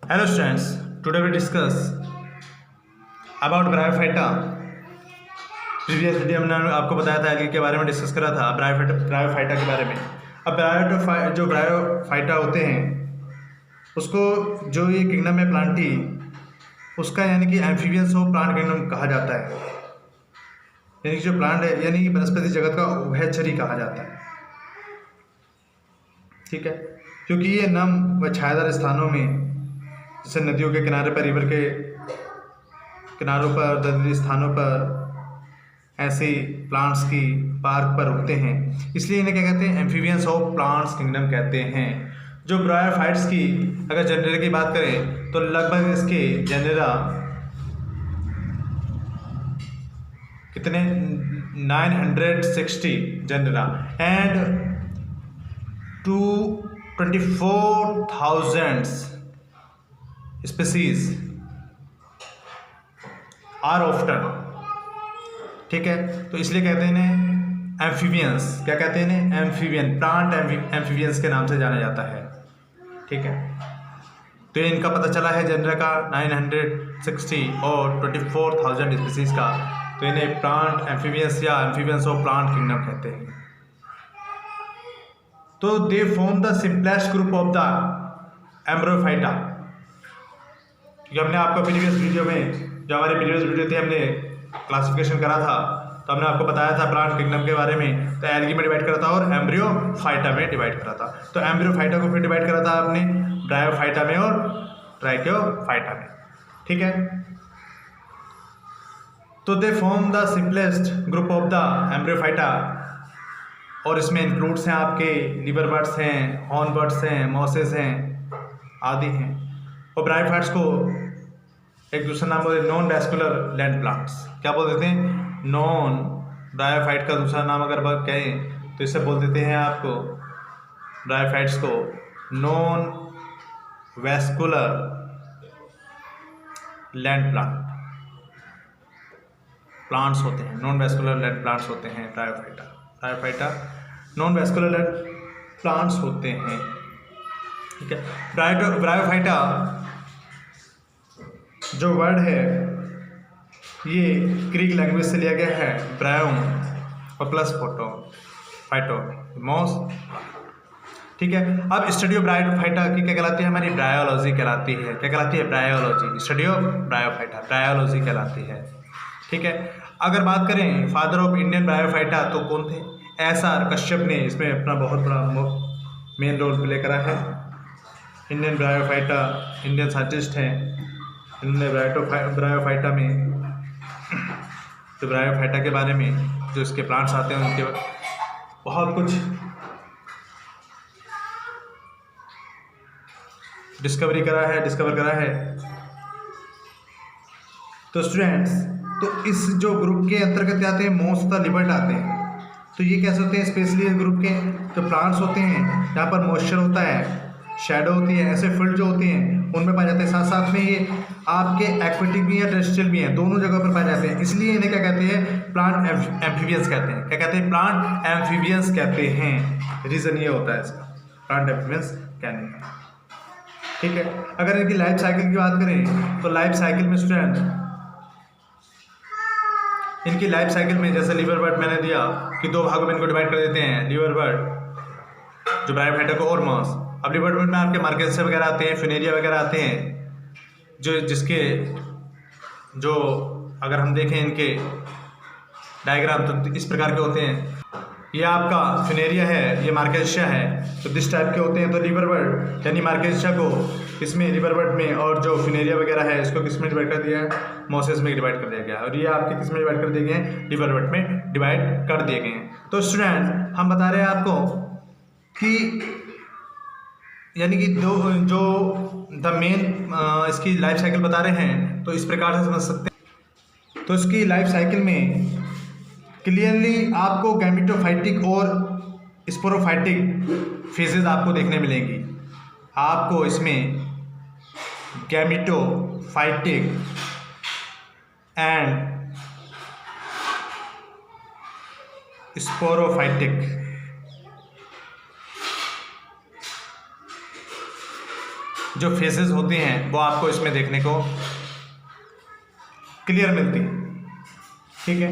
Hello students, today we discuss about Bryophyta। Previous video में मैंने आपको बताया था एल्गी के बारे में डिस्कस करा था, ब्रायोफाइटा के बारे में। अब जो ब्रायोफाइटा होते हैं उसको जो ये किंगडम है प्लांटी उसका यानी कि एम्फीबियंस ऑफ प्लांट किंगडम कहा जाता है, यानी कि जो प्लांट है यानी कि वनस्पति जगत का उभयचरी कहा जाता है। ठीक है, क्योंकि ये नम व छायादार स्थानों में जैसे नदियों के किनारे पर, रिवर के किनारों पर, दलदली स्थानों पर ऐसे प्लांट्स की पार्क पर उगते हैं, इसलिए इन्हें क्या कहते हैं? एम्फीबियंस ऑफ प्लांट्स किंगडम कहते हैं। जो ब्रायोफाइट्स की अगर जेनेरा की बात करें तो लगभग इसके जेनेरा कितने 960 genera and 24,000 species are often. ठीक है, तो इसलिए कहते हैं इन्हें एम्फीबियंस। क्या कहते हैं इन्हें? एम्फीबियन, प्लांट एम्फीबियंस के नाम से जाना जाता है। ठीक है, तो ये इनका पता चला है जेनरा का 960 और 24,000 स्पीसीज का, तो इन्हें प्लांट एम्फीबियंस या एम्फीबियंस ऑफ प्लांट किंगडम कहते हैं। तो they form the simplest group of the embryophyta. हमने आपको प्रीवियस वीडियो में, जो हमारी प्रीवियस वीडियो थी, हमने क्लासिफिकेशन करा था, तो हमने आपको बताया था प्लांट किंगडम के बारे में। तो एल्गी में डिवाइड करा था और एम्ब्रियोफाइटा में डिवाइड करा था। तो एम्ब्रियोफाइटा को फिर डिवाइड करा था आपने ब्रायोफाइटा में और ट्राइकोफाइटा में। ठीक है, तो they form the simplest group of the embryophyta, और इसमें इंक्लूड्स हैं आपके लिवर बर्ड्स हैं, हॉर्न बर्ड्स हैं, मॉसेस हैं आदि हैं। और ब्रायोफाइट्स को एक दूसरा नाम बोलते हैं नॉन वैस्कुलर लैंड प्लांट्स। क्या बोल देते हैं? नॉन ब्रायोफाइट का दूसरा नाम अगर बात कहें तो इससे बोल देते हैं आपको ब्रायोफाइट्स को नॉन वैस्कुलर लैंड प्लांट्स होते हैं। नॉन वैस्कुलर लैंड प्लांट्स होते हैं bryophyta non vascular land plants होते हैं। ठीक है, ब्रायोफाइटा जो वर्ड है ये ग्रीक लैंग्वेज से लिया गया है, ब्रायोम और प्लस फाइटो मॉस। ठीक है, अब स्टडी ऑफ ब्रायोफाइटा की क्या कहलाती है? हमारी ब्रायोलॉजी कहलाती है। क्या कहलाती है? Bryology. Study of bryophyta bryology कहलाती है। ठीक है, अगर बात करें फादर ऑफ इंडियन ब्रायोफाइटा तो कौन थे? SR कश्यप ने इसमें अपना बहुत बड़ा मेन रोल प्ले करा है। इंडियन ब्रायोफाइटा इंडियन साइंटिस्ट हैं, इन्होंने ब्रायोफाइटा में, तो ब्रायोफाइटा के बारे में जो इसके प्लांट्स आते हैं उनके बहुत कुछ डिस्कवर करा है। तो स्टूडेंट्स, तो इस जो ग्रुप के अंतर्गत आते हैं मोस्ट द लिबर्ट आते हैं। तो ये कैसे होते हैं? स्पेशली इस ग्रुप के जो प्लांट्स होते हैं जहाँ पर मॉइस्चर होता है, शैडो होती है, ऐसे फील्ड जो होती हैं उनमें पाए जाते हैं। साथ साथ में ये आपके एक्वेटिक भी हैं, टेरेस्ट्रियल भी हैं, दोनों जगह पर पाए जाते हैं। इसलिए इन्हें क्या कहते हैं? प्लांट एम्फीबियंस कहते हैं। क्या कहते हैं? प्लांट एम्फीबियंस कहते हैं। रीज़न ये होता है इसका प्लांट एम्फीबियंस कहने का। ठीक है, अगर इनकी लाइफ साइकिल की बात करें तो लाइफ साइकिल में स्टूडेंट, इनकी लाइफ साइकिल में जैसे लिवर बर्ड मैंने दिया कि दो भागों में इनको डिवाइड कर देते हैं, लिवर बर्ड जो ब्रायोफाइटा को और मॉस। अब लिवर बर्ड में आपके मार्केसिया वगैरह आते हैं, फिनेरिया वगैरह आते हैं, जिसके जो अगर हम देखें इनके डायग्राम तो इस प्रकार के होते हैं। ये आपका फिनेरिया है, ये मार्केसिया है, तो दिस टाइप के होते हैं। तो लिवर बर्ड यानी मार्केसिया को इसमें लिवर बर्ड में, और जो फिनेरिया वगैरह है इसको किस में डिवाइड कर दिया है? मॉसेस में डिवाइड कर दिया गया है। और ये आपके किस में डिवाइड कर दिए गए हैं? लिवर बर्ड में डिवाइड कर दिए गए हैं। तो स्टूडेंट, हम बता रहे हैं आपको कि यानी कि दो जो द मेन इसकी लाइफ साइकिल बता रहे हैं, तो इस प्रकार से समझ सकते हैं। तो इसकी लाइफ साइकिल में क्लियरली आपको गैमेटोफाइटिक और स्पोरोफाइटिक फेजेस आपको देखने मिलेंगी। आपको इसमें गैमेटोफाइटिक एंड स्पोरोफाइटिक जो फेजेस होती हैं वो आपको इसमें देखने को क्लियर मिलती है। ठीक है,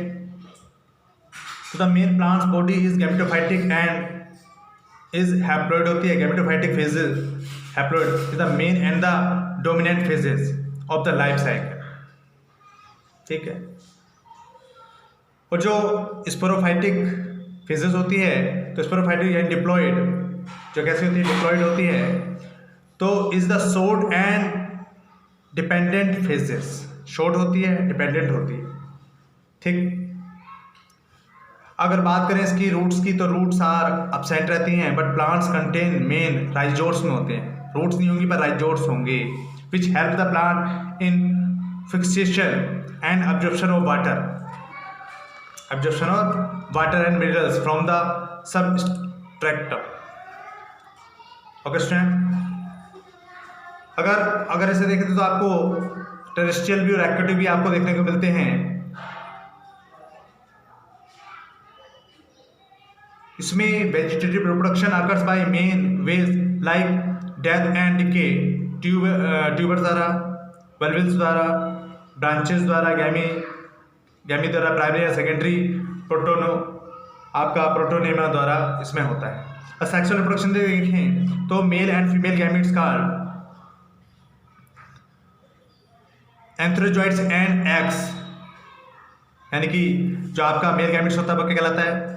तो the main plants body is gametophytic and is haploid होती है। Gametophytic phases, haploid is the main and the dominant phases of the life cycle. ठीक है, और जो स्पोरोफाइटिक फेजेस होती है, तो स्पोरोफाइटिक यानी डिप्लॉइड जो कैसी होती है, डिप्लॉइड होती है, तो is the short and dependent phases. Short होती है, डिपेंडेंट होती है। ठीक, अगर बात करें इसकी रूट्स की, तो रूट्स आर अपसेंट रहती हैं, बट प्लांट्स कंटेन मेन राइजोर्स में होते हैं। रूट्स नहीं होंगी पर राइजोर्स होंगे, which help the plant in fixation and absorption of water, absorption of water and minerals from the substratum। Okay student, अगर ऐसे देखें तो आपको टेरेस्ट्रियल भी और एक्वेटिक भी आपको देखने को मिलते हैं। इसमें vegetative reproduction occurs by main ways like death and decay, tuber द्वारा, बल्बिल्स द्वारा, ब्रांचेस द्वारा, गैमी द्वारा, प्राइमरी या सेकेंडरी प्रोटोनेमा द्वारा इसमें होता है। और सेक्सुअल रिप्रोडक्शन देखें तो मेल एंड फीमेल गैमीट्स का एंथ्रोजॉइड्स एंड एग्स, यानी कि जो आपका मेल गैमीट्स होता है वो क्या कहलाता है,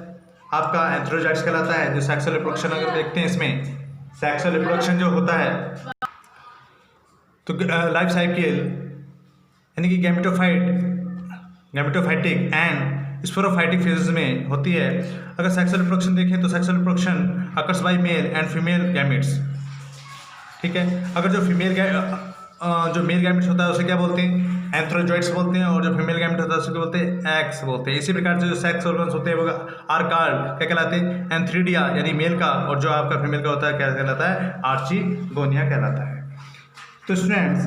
आपका एंथ्रोजॉइड्स कहलाता है। जो सेक्सुअल रिप्रोडक्शन अगर देखते हैं, इसमें सेक्सुअल रिप्रोडक्शन जो होता है तो लाइफ साइकिल यानी कि गैमेटोफाइटिक एंड स्पोरोफाइटिक फेजेस में होती है। अगर सेक्सुअल रिप्रोडक्शन देखें तो sexual reproduction occurs bye male and female gametes. ठीक है, अगर जो मेल गैमेट्स होता है उसे क्या बोलते हैं, एंथ्रोजॉइड्स बोलते हैं, और जो फीमेल गैमेट होता है उसे क्या बोलते हैं, एग्स बोलते हैं। इसी प्रकार से जो सेक्स ऑर्गन्स होते हैं वो आर कॉल्ड क्या कहलाते हैं, एंथ्रीडिया यानी मेल का, और जो आपका फीमेल का होता है क्या कहलाता है, आर्चिगोनिया कहलाता है। तो स्टूडेंट्स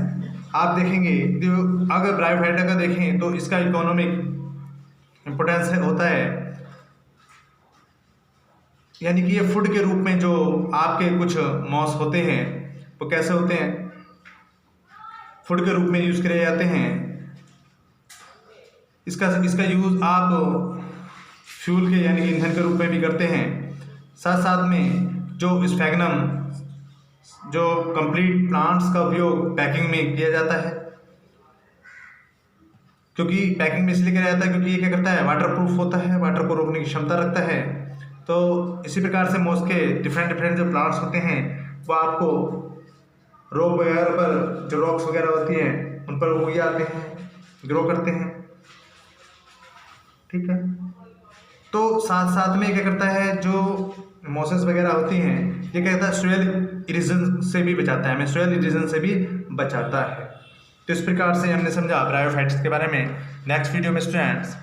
आप देखेंगे अगर ब्रायोफाइटा का देखें तो इसका इकोनॉमिक इम्पोर्टेंस होता है, यानी कि ये फूड के रूप में जो आपके कुछ मॉस होते हैं वो कैसे होते हैं, फूड के रूप में यूज़ करे जाते हैं। इसका यूज़ आप फ्यूल के यानी कि ईंधन के रूप में भी करते हैं। साथ साथ में जो स्फैग्नम, जो कंप्लीट प्लांट्स का उपयोग पैकिंग में किया जाता है, क्योंकि पैकिंग में इसलिए किया जाता है क्योंकि ये क्या करता है, वाटर प्रूफ होता है, वाटर को रोकने की क्षमता रखता है। तो इसी प्रकार से मोस्ट के डिफरेंट जो प्लांट्स होते हैं वो आपको रॉक वगैरह पर, जो रॉक्स वगैरह होती हैं उन पर उग जाते हैं, ग्रो करते हैं। ठीक है, तो साथ साथ में क्या करता है, जो मॉसेस वगैरह होती हैं ये क्या कहता है, सोयल इरोजन से भी बचाता है, हमें सोयल इरोजन से भी बचाता है। तो इस प्रकार से हमने समझा ब्रायोफाइट्स के बारे में। नेक्स्ट वीडियो में स्टूडेंट्स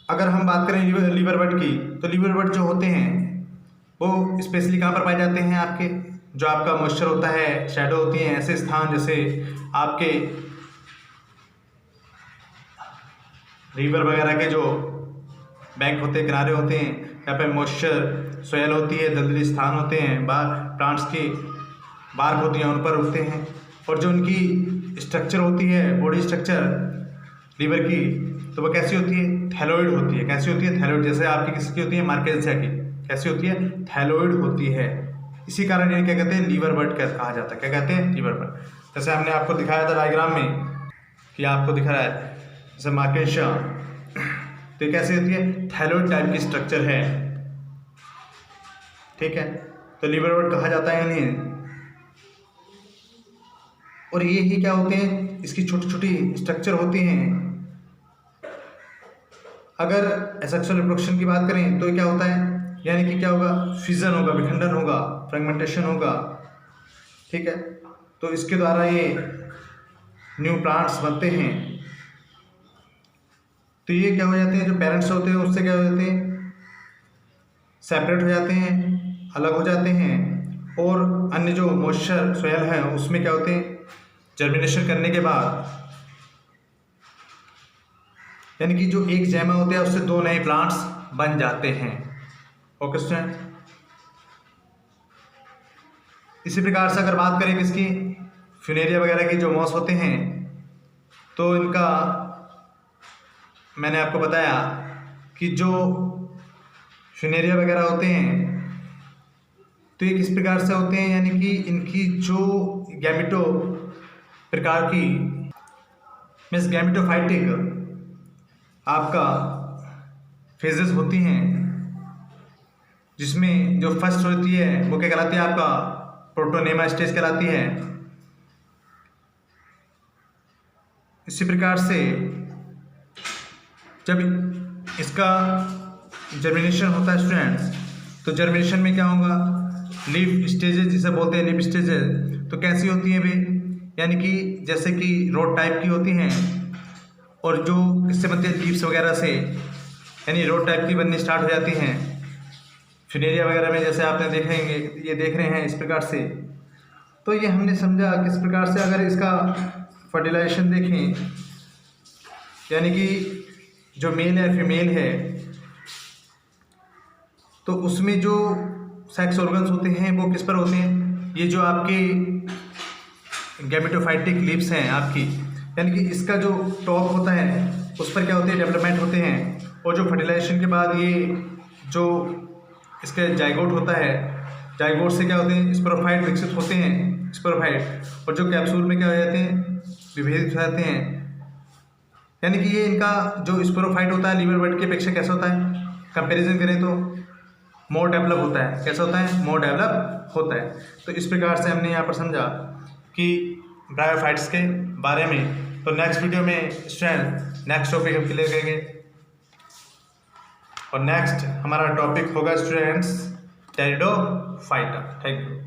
अगर हम बात करें लीवर बर्ड की, तो लीवर बर्ड जो होते हैं वो स्पेशली कहाँ पर पाए जाते हैं, आपके जो आपका मॉइस्चर होता है, शैडो होती हैं, ऐसे स्थान जैसे आपके रिवर वगैरह के जो बैंक होते हैं, किनारे होते हैं, यहाँ पे मॉइस्चर सोयल होती है, दलदली स्थान होते हैं, प्लांट्स की बार्क होती हैं उन पर उगते हैं। और जो उनकी स्ट्रक्चर होती है, बॉडी स्ट्रक्चर लीवर की, तो वो कैसी होती है, थैलोइड होती है। कैसी होती है, थैलोइड। जैसे आपकी किसकी होती है, मार्केंसिया की कैसी होती है, थैलोइड होती है। इसी कारण इन्हें क्या कहते हैं, लीवर बर्ड कहा जाता है। क्या कहते हैं, लीवर बर्ड। जैसे हमने आपको दिखाया था डायग्राम में कि आपको दिखा रहा है जैसे मार्केंसिया, तो कैसी होती है, थैलोइड टाइप की स्ट्रक्चर है। ठीक है, तो लीवर बर्ड कहा जाता है इन्हें। और ये ही क्या होते हैं, इसकी छोटी छोटी स्ट्रक्चर होती हैं। अगर सेक्सुअल रिप्रोडक्शन की बात करें तो क्या होता है, यानी कि क्या होगा, फिजन होगा, विखंडन होगा, फ्रेगमेंटेशन होगा। ठीक है, तो इसके द्वारा ये न्यू प्लांट्स बनते हैं। तो ये क्या हो जाते हैं, जो पेरेंट्स होते हैं उससे क्या हो जाते हैं, सेपरेट हो जाते हैं, अलग हो जाते हैं। और अन्य जो मॉइस्चर सोयल है उसमें क्या होते हैं, जर्मिनेशन करने के बाद, यानी कि जो एक जैमा होते हैं उससे दो नए प्लांट्स बन जाते हैं। ओके स्टूडेंट, इसी प्रकार से अगर बात करें किसकी, फ्यूनेरिया वगैरह की जो मॉस होते हैं, तो इनका मैंने आपको बताया कि जो फ्यूनेरिया वगैरह होते हैं तो ये किस प्रकार से होते हैं, यानी कि इनकी जो गैमेटो प्रकार की मीन्स गैमेटोफाइटिक आपका फेजेस होती हैं, जिसमें जो फर्स्ट होती है वो क्या कहलाती है, आपका प्रोटोनेमा स्टेज कहलाती है। इसी प्रकार से जब इसका जर्मिनेशन होता है स्टूडेंट्स, तो जर्मिनेशन में क्या होगा, लीफ स्टेजेस जिसे बोलते हैं, लीफ स्टेजेस तो कैसी होती हैं भाई, यानी कि जैसे कि रोड टाइप की होती हैं, और जो इससे बनते हैं लीव्स वगैरह से, यानी रोड टाइप की बननी स्टार्ट हो जाती हैं। फ्यूनेरिया वगैरह में जैसे आपने देखेंगे, ये देख रहे हैं इस प्रकार से। तो ये हमने समझा किस प्रकार से अगर इसका फर्टिलाइजेशन देखें, यानी कि जो मेल है फीमेल है, तो उसमें जो सेक्स ऑर्गन्स होते हैं वो किस पर होते हैं, ये जो आपके गैमेटोफाइटिक लीव्स हैं आपकी, यानी कि इसका जो टॉप होता है उस पर क्या होते हैं, डेवलपमेंट होते हैं। और जो फर्टिलाइजेशन के बाद ये जो इसके जाइगोट होता है, जाइगोट से क्या होते हैं, स्पोरोफाइट विकसित होते हैं, स्पोरोफाइट, और जो कैप्सूल में क्या हो जाते हैं, विभेदित हो जाते हैं। यानी कि ये इनका जो स्पोरोफाइट होता है लीवर बर्ड की अपेक्षा कैसा होता है, कंपैरिजन करें तो मोर डेवलप होता है। कैसा होता है, मोर डेवलप होता है। तो इस प्रकार से हमने यहाँ पर समझा कि ब्रायोफाइट्स के बारे में। तो नेक्स्ट वीडियो में स्टूडेंट नेक्स्ट टॉपिक हम क्लियर करेंगे, और नेक्स्ट हमारा टॉपिक होगा स्टूडेंट्स टेरिडोफाइटा। Thank you.